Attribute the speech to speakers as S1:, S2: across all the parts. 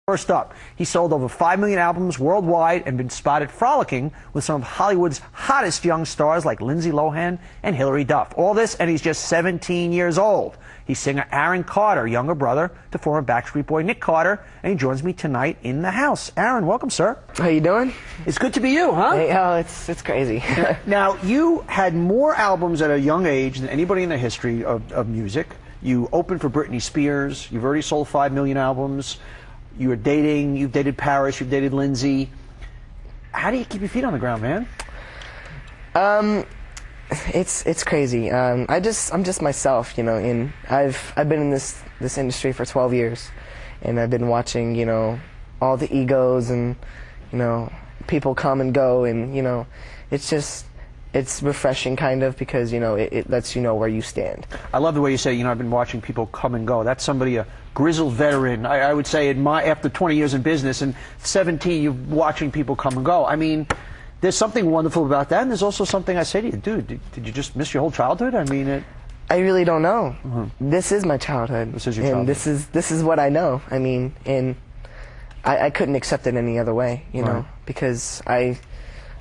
S1: First up, he sold over 5 million albums worldwide and been spotted frolicking with some of Hollywood's hottest young stars like Lindsay Lohan and Hilary Duff. All this, and he's just 17 years old. He's singer Aaron Carter, younger brother to former Backstreet Boy Nick Carter, and he joins me tonight in the house. Aaron, welcome, sir.
S2: How you doing?
S1: It's good to be you, huh?
S2: Hey, oh, it's crazy.
S1: Now, you had more albums at a young age than anybody in the history of music. You opened for Britney Spears. You've already sold 5 million albums. You were dating, you've dated Paris, you've dated Lindsay. How do you keep your feet on the ground, man?
S2: It's crazy. I'm just myself, you know. And I've been in this industry for 12 years, and I've been watching, you know, all the egos and, you know, people come and go, and you know, it's refreshing kind of, because you know it lets you know where you stand.
S1: I love the way you say, you know, I've been watching people come and go. That's somebody, a grizzled veteran. I would say after 20 years in business and 17, you're watching people come and go. I mean, there's something wonderful about that, and there's also something I say to you, dude, did you just miss your whole childhood? I mean,
S2: I really don't know. This is my childhood.
S1: This is your childhood.
S2: And this is what I know. I mean, and I couldn't accept it any other way, you know, because I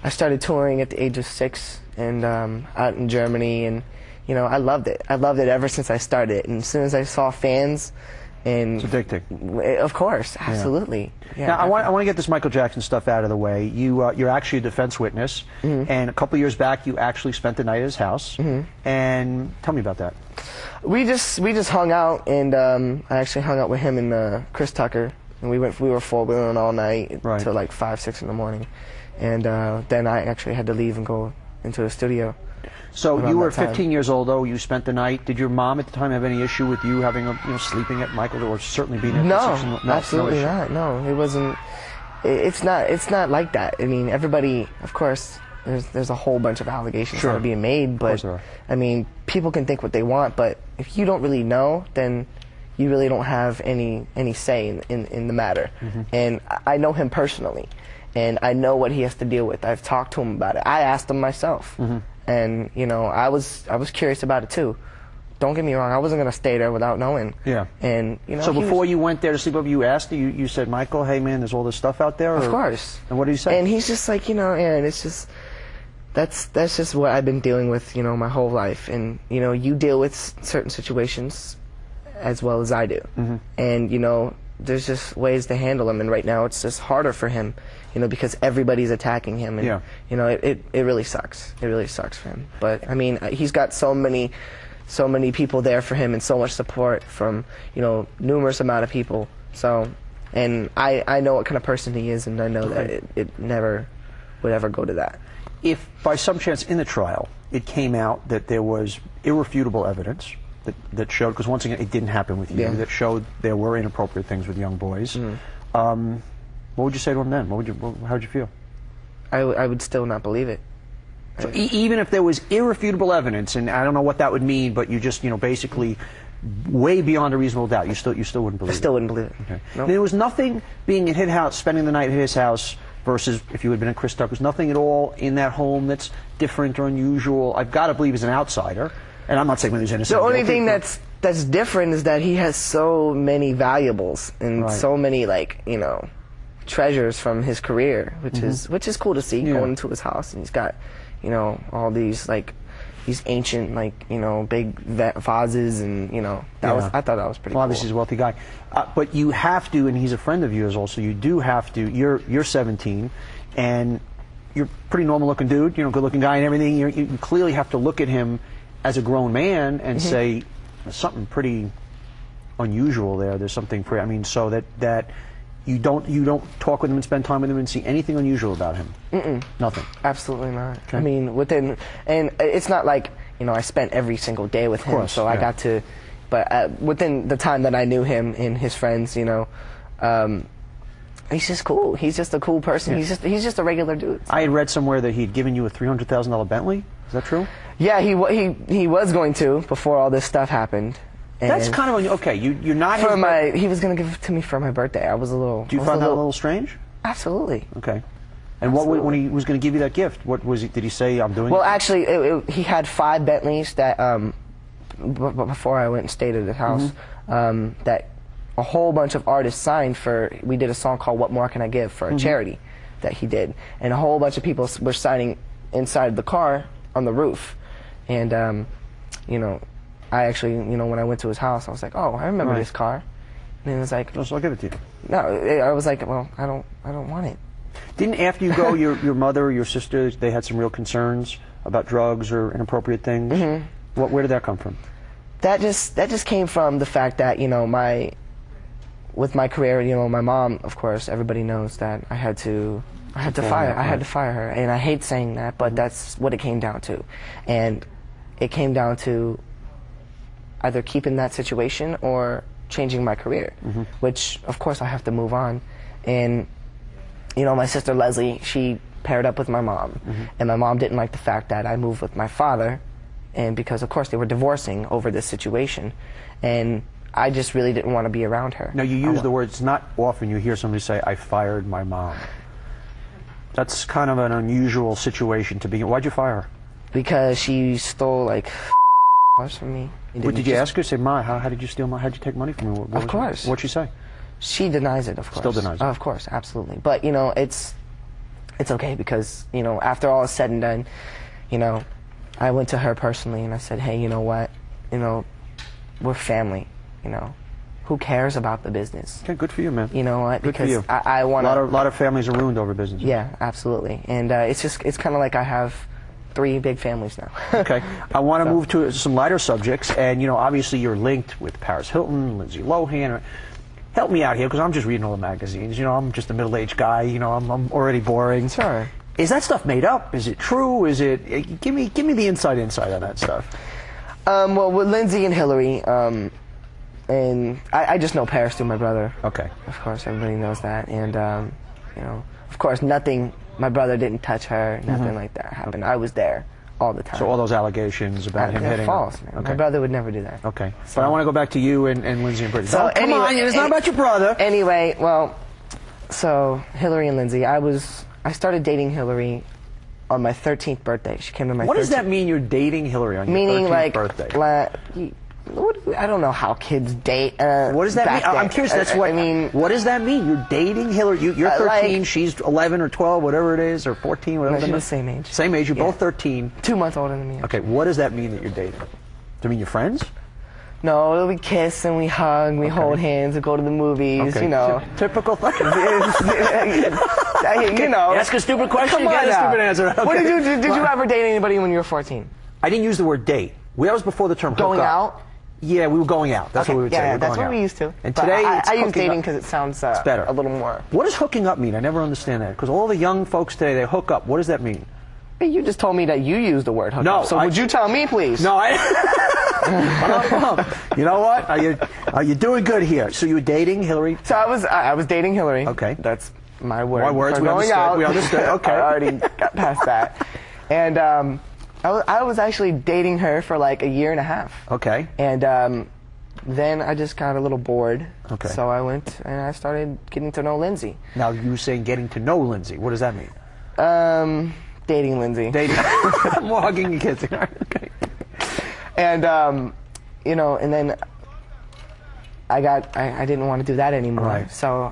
S2: started touring at the age of 6 and out in Germany, and you know, I loved it. I loved it ever since I started. And as soon as I saw fans, and
S1: it's addicting.
S2: Of course, absolutely. Yeah.
S1: Now, I want to get this Michael Jackson stuff out of the way. You're actually a defense witness, and a couple of years back, you actually spent the night at his house. And tell me about that.
S2: We just hung out, and I actually hung out with him and Chris Tucker, and we went four-wheeling all night till like 5, 6 in the morning. And then I actually had to leave and go into the studio.
S1: So you were 15 years old, though. You spent the night. Did your mom at the time have any issue with you having sleeping at Michael, or certainly being at
S2: No, absolutely not. No, it wasn't. It's not like that. I mean, everybody, of course, there's a whole bunch of allegations that are being made, but I mean, people can think what they want, but if you don't really know, then you really don't have any say in the matter. And I know him personally, and I know what he has to deal with. I've talked to him about it. I asked him myself, and you know, I was curious about it too. Don't get me wrong, I wasn't gonna stay there without knowing. Yeah. And you know. So before you went there to sleep over, you asked, you said, Michael, hey man, there's all this stuff out there. Of course.
S1: And what did he say?
S2: And he's just like, you know, Aaron, it's just that's just what I've been dealing with, you know, my whole life. And you know, you deal with certain situations as well as I do. And you know, there's just ways to handle them, and right now it's just harder for him, you know, because everybody's attacking him, and you know, it really sucks. It really sucks for him. But I mean, he's got so many people there for him, and so much support from, you know, numerous amount of people. So, and I know what kind of person he is, and I know that it never would ever go to that.
S1: If by some chance in the trial it came out that there was irrefutable evidence that showed, because once again it didn't happen with you, that showed there were inappropriate things with young boys, what would you say to him then? How would you feel?
S2: I would still not believe it.
S1: So even if there was irrefutable evidence, and I don't know what that would mean, but you just, you know, basically way beyond a reasonable doubt, you still wouldn't believe it?
S2: I still wouldn't believe it.
S1: Okay.
S2: Nope.
S1: There was nothing being at his house, spending the night at his house, versus if you had been at Chris Tucker's, nothing at all in that home that's different or unusual. I've got to believe as an outsider, and I'm not saying he's innocent.
S2: The only thing that's different is that he has so many valuables and so many, like, you know, treasures from his career, which is cool to see, going into his house, and he's got, you know, all these, like, these ancient, like, you know, big vases, and you know, I thought that was pretty cool.
S1: Obviously he's a wealthy guy, but you have to, and he's a friend of yours also, you do have to, you're 17 and you're a pretty normal looking dude, you know, good looking guy and everything. You clearly have to look at him as a grown man and say, there's something pretty unusual there. There's something pretty, I mean, so that you don't talk with him and spend time with him and see anything unusual about him. Nothing.
S2: Absolutely not. Okay. I mean, and it's not like, you know, I spent every single day with him, so I got to, but within the time that I knew him and his friends, you know, he's just cool. He's just a cool person. He's just a regular dude. So.
S1: I had read somewhere that he'd given you a $300,000 Bentley. Is that true?
S2: Yeah, he was going to before all this stuff happened. And
S1: that's kind of okay. You're not
S2: he was going to give it to me for my birthday. I was a little.
S1: Do you find that a little strange?
S2: Absolutely.
S1: Okay. And when he was going to give you that gift, what was he? Did he say, "I'm doing"?
S2: Well, actually, he had 5 Bentleys that before I went and stayed at his house that a whole bunch of artists signed for. We did a song called "What More Can I Give" for a charity that he did, and a whole bunch of people were signing inside the car on the roof, and you know, I actually, you know, when I went to his house, I was like, oh, I remember this car, and he was like,
S1: so I'll give it to you.
S2: No, I was like, well, I don't want it.
S1: Didn't after you go, your mother, your sister, they had some real concerns about drugs or inappropriate things? Mm-hmm. Where did that come from?
S2: That just came from the fact that, you know, with my career, you know, my mom, of course, everybody knows that I had to fire her, and I hate saying that, but that's what it came down to, and it came down to either keeping that situation or changing my career, which of course I have to move on. And you know, my sister Leslie, she paired up with my mom, and my mom didn't like the fact that I moved with my father, and because of course they were divorcing over this situation, and I just really didn't want to be around her.
S1: Now you use the words, not often you hear somebody say, I fired my mom. That's kind of an unusual situation to be in. Why'd you fire her?
S2: Because she stole like from me.
S1: Did you ask her? Say, Ma, how did you steal money? How did you take money from me?
S2: Of course.
S1: What'd she say?
S2: She denies it, of course.
S1: Still denies it?
S2: Of course, absolutely. But, you know, it's okay because, you know, after all is said and done, you know, I went to her personally and I said, hey, you know what? You know, we're family, you know. Who cares about the business?
S1: Okay, good for you, man.
S2: You know what?
S1: Good
S2: because
S1: for you.
S2: I want to...
S1: A lot of families are ruined over business.
S2: Yeah, absolutely. And it's kind of like I have 3 big families now.
S1: Okay. I want to move to some lighter subjects, and, you know, obviously you're linked with Paris Hilton, Lindsay Lohan. Help me out here, because I'm just reading all the magazines. You know, I'm just a middle-aged guy. You know, I'm already boring.
S2: Sure.
S1: Is that stuff made up? Is it true? Is it... Give me the inside on that stuff.
S2: Well, with Lindsay and Hillary, and I just know Paris through my brother.
S1: Okay.
S2: Of course, everybody knows that. And, you know, of course, nothing... My brother didn't touch her. Nothing like that happened. I was there all the time.
S1: So all those allegations about him hitting
S2: false,
S1: her.
S2: man.
S1: Okay.
S2: My brother would never do that.
S1: Okay. So, but I want to go back to you and Lindsay and Brittany.
S2: So
S1: come on, it's not about your brother.
S2: Anyway, well, so Hillary and Lindsay, I started dating Hillary on my 13th birthday. She came to my
S1: What does that mean, you're dating Hillary on your 13th birthday?
S2: I don't know how kids date.
S1: What does that mean?
S2: Then.
S1: I'm curious. That's what I mean. What does that mean? You're dating Hillary. You're 13. She's 11 or 12, whatever it is, or 14, whatever.
S2: No, she's the same age.
S1: Same age. You're both 13.
S2: 2 months older than me.
S1: Okay. What does that mean that you're dating? Does it mean you're friends?
S2: No, we kiss and we hug, and we hold hands and go to the movies.
S1: Okay.
S2: You know,
S1: typical thing.
S2: You know,
S1: ask a stupid question.
S2: Come on,
S1: get a stupid answer. Okay.
S2: What did you ever date anybody when you were 14?
S1: I didn't use the word date. That was before the term hook
S2: going
S1: up.
S2: out.
S1: Yeah, we were going out. That's what we would say.
S2: Yeah,
S1: we
S2: that's what
S1: out.
S2: we used to.
S1: And
S2: but
S1: today,
S2: I use dating because it sounds
S1: better.
S2: A little more.
S1: What does hooking up mean? I never understand that. Because all the young folks today, they hook up. What does that mean?
S2: Hey, you just told me that you use the word hook up. So would you tell me, please?
S1: No, you know what? Are you doing good here? So you were dating Hillary?
S2: So I was dating Hillary.
S1: Okay.
S2: That's my word.
S1: My words. We understood.
S2: Out.
S1: We understood. Okay.
S2: I already got past that. And I was actually dating her for like a year and a half.
S1: Okay.
S2: And then I just got a little bored.
S1: Okay.
S2: So I went and I started getting to know Lindsay.
S1: Now you were saying getting to know Lindsay. What does that mean?
S2: Dating Lindsay.
S1: Dating. More hugging and kissing. Okay.
S2: And you know, and then I didn't want to do that anymore.
S1: Right.
S2: So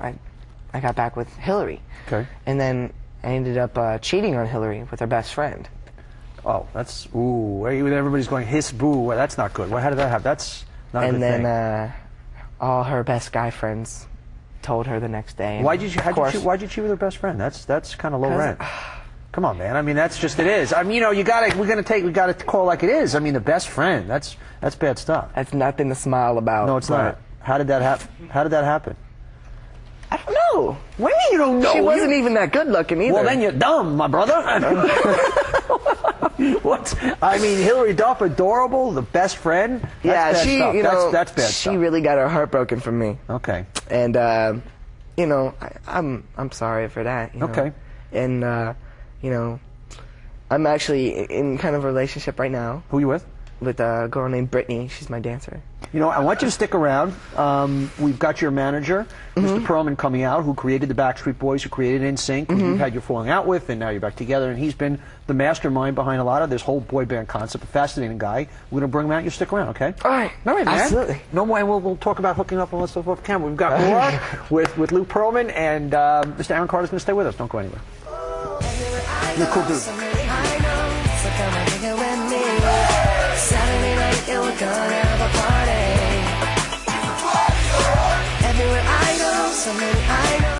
S2: I got back with Hillary.
S1: Okay.
S2: And then I ended up cheating on Hillary with her best friend.
S1: Oh, that's everybody's going hiss boo. Well, that's not good. How did that happen? That's not a good thing.
S2: And then all her best guy friends told her the next day.
S1: Why'd you cheat with her best friend? That's kind of low rent. Come on, man. I mean, that's just it is. I mean, you know, we gotta call it like it is. I mean, the best friend. That's bad stuff.
S2: That's nothing to smile about.
S1: No, it's not. How did that happen? How did that happen?
S2: I don't know.
S1: What do you mean you don't know?
S2: She wasn't even that good looking either.
S1: Well, then you're dumb, my brother. What? I mean, Hillary Duff, adorable, the best friend. That's bad stuff.
S2: You know,
S1: that's bad stuff.
S2: She really got her heart broken from me.
S1: Okay.
S2: And you know, I'm sorry for that. You know?
S1: Okay.
S2: And you know, I'm actually in kind of a relationship right now.
S1: Who are you with?
S2: with a girl named Brittany. She's my dancer.
S1: You know, I want you to stick around. We've got your manager, Mr. Perlman, coming out, who created the Backstreet Boys, who created NSYNC, who you've had your falling out with, and now you're back together. And he's been the mastermind behind a lot of this whole boy band concept. A fascinating guy. We're going to bring him out. You stick around, okay?
S2: All right.
S1: All right, man.
S2: Absolutely.
S1: No more. We'll talk about hooking up and all that stuff off camera. We've got more with Luke Perlman, and Mr. Aaron Carter's going to stay with us. Don't go anywhere. You're a cool dude.
S3: Saturday night, yeah, we're gonna have a party. Everywhere I go, somebody I know.